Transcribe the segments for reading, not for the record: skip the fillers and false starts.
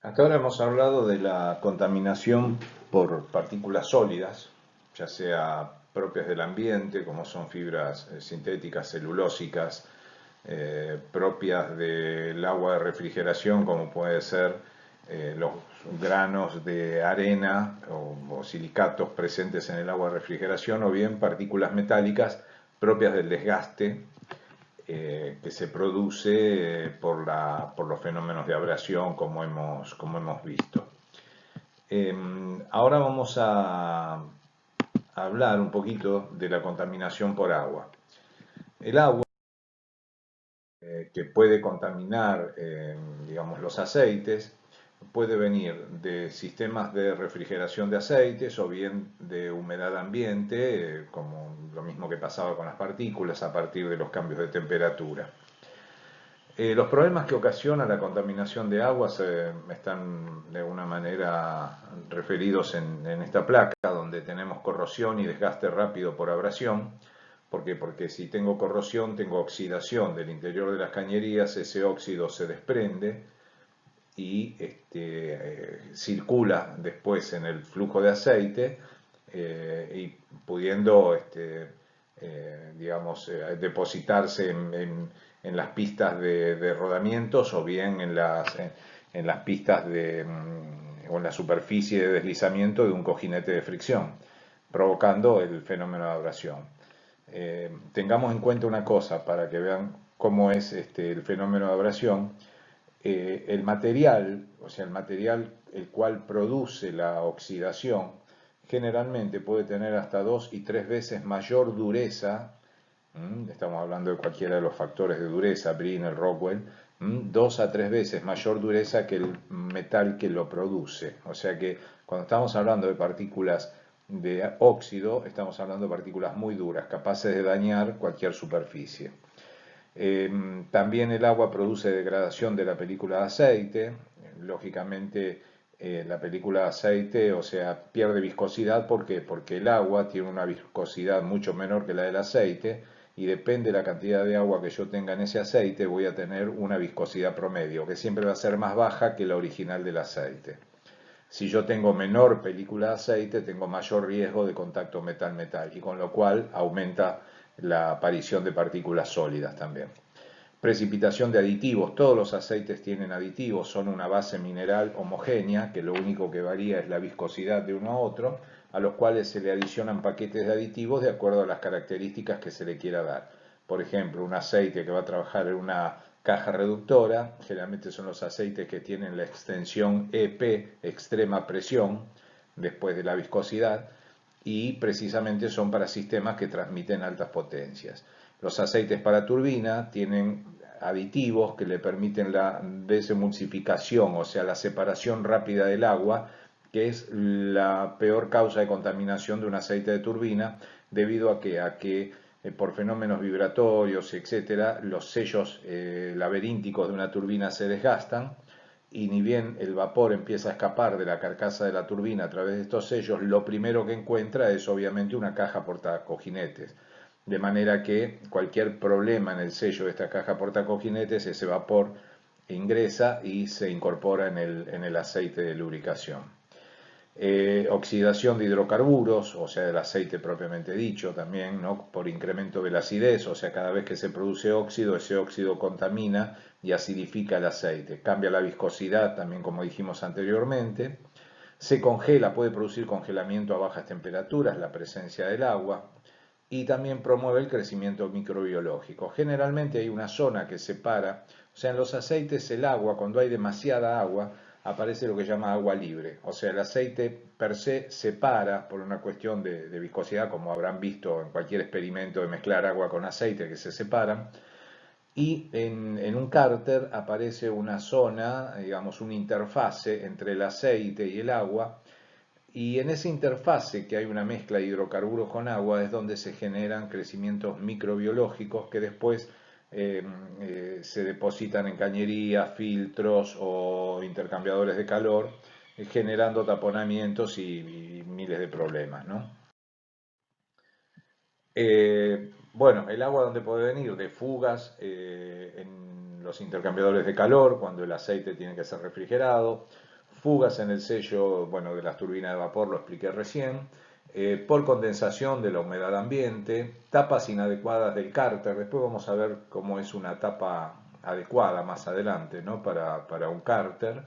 Hasta ahora hemos hablado de la contaminación por partículas sólidas, ya sea propias del ambiente, como son fibras sintéticas, celulósicas, propias del agua de refrigeración, como puede ser los granos de arena o silicatos presentes en el agua de refrigeración, o bien partículas metálicas propias del desgaste que se produce por los fenómenos de abrasión como hemos visto. Ahora vamos a hablar un poquito de la contaminación por agua. El agua que puede contaminar, digamos, los aceites, puede venir de sistemas de refrigeración de aceites o bien de humedad ambiente, como lo mismo que pasaba con las partículas a partir de los cambios de temperatura. Los problemas que ocasiona la contaminación de aguas están de alguna manera referidos en esta placa, donde tenemos corrosión y desgaste rápido por abrasión. ¿Por qué? Porque si tengo corrosión, tengo oxidación del interior de las cañerías, ese óxido se desprende y circula después en el flujo de aceite y pudiendo, digamos, depositarse en las pistas de rodamientos o bien en las pistas o en la superficie de deslizamiento de un cojinete de fricción, provocando el fenómeno de abrasión. Tengamos en cuenta una cosa para que vean cómo es el fenómeno de abrasión. El material, o sea, el material el cual produce la oxidación, generalmente puede tener hasta 2 y 3 veces mayor dureza. Estamos hablando de cualquiera de los factores de dureza, Brinell, Rockwell, 2 a 3 veces mayor dureza que el metal que lo produce. O sea que cuando estamos hablando de partículas de óxido, estamos hablando de partículas muy duras, capaces de dañar cualquier superficie. También el agua produce degradación de la película de aceite. Lógicamente, la película de aceite, o sea, pierde viscosidad. ¿Por qué? Porque el agua tiene una viscosidad mucho menor que la del aceite y depende de la cantidad de agua que yo tenga en ese aceite, voy a tener una viscosidad promedio, que siempre va a ser más baja que la original del aceite. Si yo tengo menor película de aceite, tengo mayor riesgo de contacto metal-metal y con lo cual aumenta la aparición de partículas sólidas también. Precipitación de aditivos. Todos los aceites tienen aditivos, son una base mineral homogénea, que lo único que varía es la viscosidad de uno a otro, a los cuales se le adicionan paquetes de aditivos de acuerdo a las características que se le quiera dar. Por ejemplo, un aceite que va a trabajar en una caja reductora, generalmente son los aceites que tienen la extensión EP, extrema presión, después de la viscosidad, y precisamente son para sistemas que transmiten altas potencias. Los aceites para turbina tienen aditivos que le permiten la desemulsificación, o sea, la separación rápida del agua, que es la peor causa de contaminación de un aceite de turbina, debido a que por fenómenos vibratorios, etcétera, los sellos laberínticos de una turbina se desgastan y ni bien el vapor empieza a escapar de la carcasa de la turbina a través de estos sellos, lo primero que encuentra es obviamente una caja portacojinetes. De manera que cualquier problema en el sello de esta caja portacojinetes, ese vapor ingresa y se incorpora en el aceite de lubricación. Oxidación de hidrocarburos, o sea, del aceite propiamente dicho también, ¿no? Por incremento de la acidez, o sea, cada vez que se produce óxido, ese óxido contamina y acidifica el aceite. Cambia la viscosidad también, como dijimos anteriormente. Se congela, puede producir congelamiento a bajas temperaturas, la presencia del agua. Y también promueve el crecimiento microbiológico. Generalmente hay una zona que separa, o sea, en los aceites el agua, cuando hay demasiada agua, aparece lo que se llama agua libre. O sea, el aceite per se separa por una cuestión de viscosidad, como habrán visto en cualquier experimento de mezclar agua con aceite que se separan. Y en un cárter aparece una zona, digamos, una interfase entre el aceite y el agua, y en esa interfase que hay una mezcla de hidrocarburos con agua es donde se generan crecimientos microbiológicos que después se depositan en cañerías, filtros o intercambiadores de calor, generando taponamientos y miles de problemas, ¿no? Bueno, el agua donde puede venir de fugas en los intercambiadores de calor, cuando el aceite tiene que ser refrigerado, fugas en el sello, bueno, de las turbinas de vapor, lo expliqué recién, por condensación de la humedad ambiente, tapas inadecuadas del cárter. Después vamos a ver cómo es una tapa adecuada más adelante, ¿no? Para un cárter.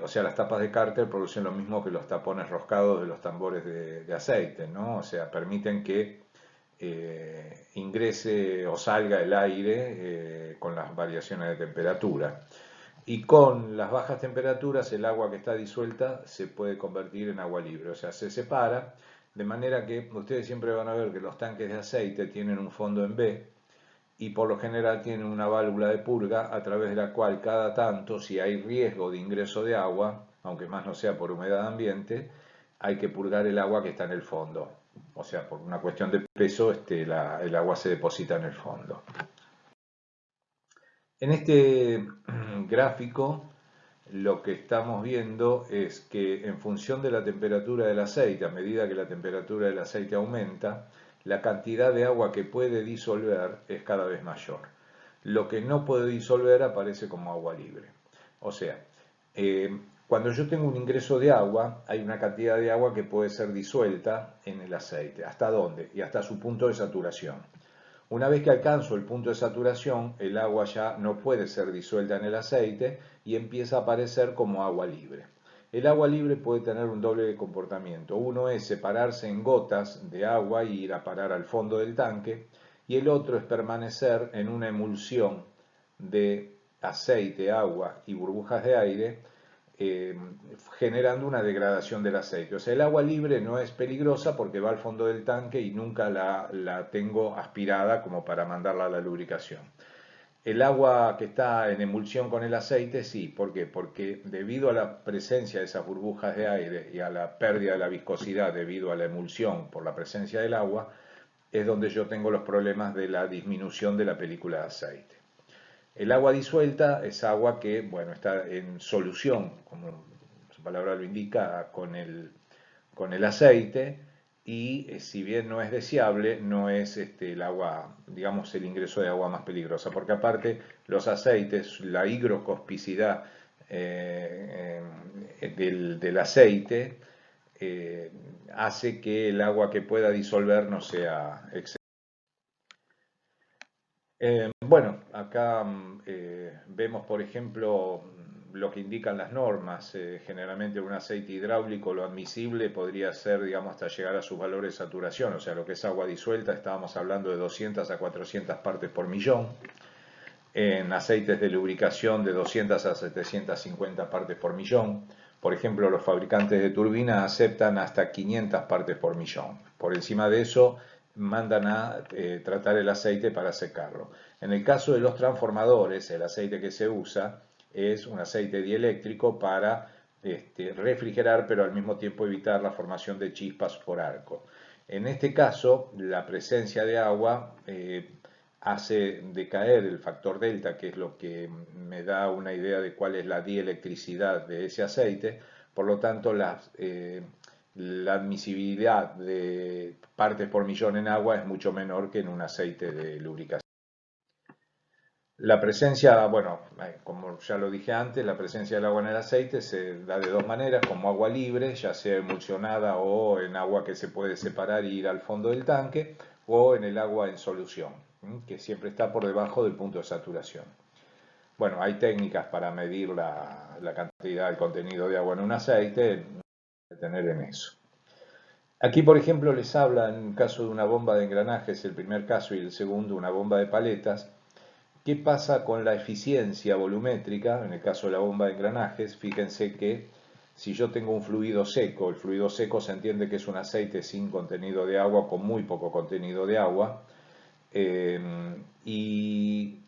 O sea, las tapas de cárter producen lo mismo que los tapones roscados de los tambores de aceite, ¿no? O sea, permiten que ingrese o salga el aire con las variaciones de temperatura. Y con las bajas temperaturas el agua que está disuelta se puede convertir en agua libre, o sea, se separa, de manera que ustedes siempre van a ver que los tanques de aceite tienen un fondo en B y por lo general tienen una válvula de purga a través de la cual cada tanto, si hay riesgo de ingreso de agua, aunque más no sea por humedad ambiente, hay que purgar el agua que está en el fondo. O sea, por una cuestión de peso, el agua se deposita en el fondo. En este gráfico lo que estamos viendo es que en función de la temperatura del aceite, a medida que la temperatura del aceite aumenta, la cantidad de agua que puede disolver es cada vez mayor. Lo que no puede disolver aparece como agua libre. O sea, cuando yo tengo un ingreso de agua, hay una cantidad de agua que puede ser disuelta en el aceite. ¿Hasta dónde? Y hasta su punto de saturación. Una vez que alcanzo el punto de saturación, el agua ya no puede ser disuelta en el aceite y empieza a aparecer como agua libre. El agua libre puede tener un doble comportamiento. Uno es separarse en gotas de agua y ir a parar al fondo del tanque, y el otro es permanecer en una emulsión de aceite, agua y burbujas de aire, eh, generando una degradación del aceite. O sea, el agua libre no es peligrosa porque va al fondo del tanque y nunca la tengo aspirada como para mandarla a la lubricación. El agua que está en emulsión con el aceite, sí. ¿Por qué? Porque debido a la presencia de esas burbujas de aire y a la pérdida de la viscosidad debido a la emulsión por la presencia del agua, es donde yo tengo los problemas de la disminución de la película de aceite. El agua disuelta es agua que, bueno, está en solución, como su palabra lo indica, con el aceite y si bien no es deseable, no es el agua, digamos, el ingreso de agua más peligrosa, porque aparte los aceites, la higroscopicidad del aceite hace que el agua que pueda disolver no sea excelente. Bueno, acá vemos, por ejemplo, lo que indican las normas. Generalmente un aceite hidráulico, lo admisible podría ser, digamos, hasta llegar a sus valores de saturación, o sea, lo que es agua disuelta, estábamos hablando de 200 a 400 partes por millón. En aceites de lubricación de 200 a 750 partes por millón. Por ejemplo, los fabricantes de turbinas aceptan hasta 500 partes por millón. Por encima de eso, mandan a tratar el aceite para secarlo. En el caso de los transformadores, el aceite que se usa es un aceite dieléctrico para refrigerar, pero al mismo tiempo evitar la formación de chispas por arco. En este caso, la presencia de agua hace decaer el factor delta, que es lo que me da una idea de cuál es la dielectricidad de ese aceite. Por lo tanto, la admisibilidad de partes por millón en agua es mucho menor que en un aceite de lubricación. La presencia, bueno, como ya lo dije antes, la presencia del agua en el aceite se da de dos maneras, como agua libre, ya sea emulsionada o en agua que se puede separar y ir al fondo del tanque, o en el agua en solución, que siempre está por debajo del punto de saturación. Bueno, hay técnicas para medir la cantidad, el contenido de agua en un aceite, no hay que tener en eso. Aquí, por ejemplo, les habla en caso de una bomba de engranajes, el primer caso, y el segundo, una bomba de paletas. ¿Qué pasa con la eficiencia volumétrica? En el caso de la bomba de engranajes, fíjense que si yo tengo un fluido seco, el fluido seco se entiende que es un aceite sin contenido de agua, con muy poco contenido de agua, y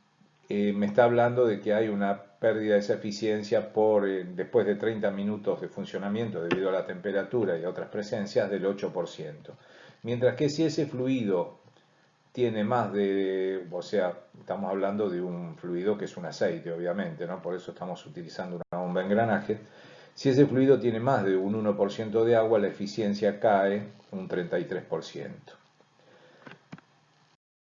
me está hablando de que hay una pérdida de esa eficiencia después de 30 minutos de funcionamiento debido a la temperatura y a otras presencias del 8%. Mientras que si ese fluido tiene más o sea, estamos hablando de un fluido que es un aceite, obviamente, ¿no? Por eso estamos utilizando una bomba de engranaje. Si ese fluido tiene más de un 1% de agua, la eficiencia cae un 33%.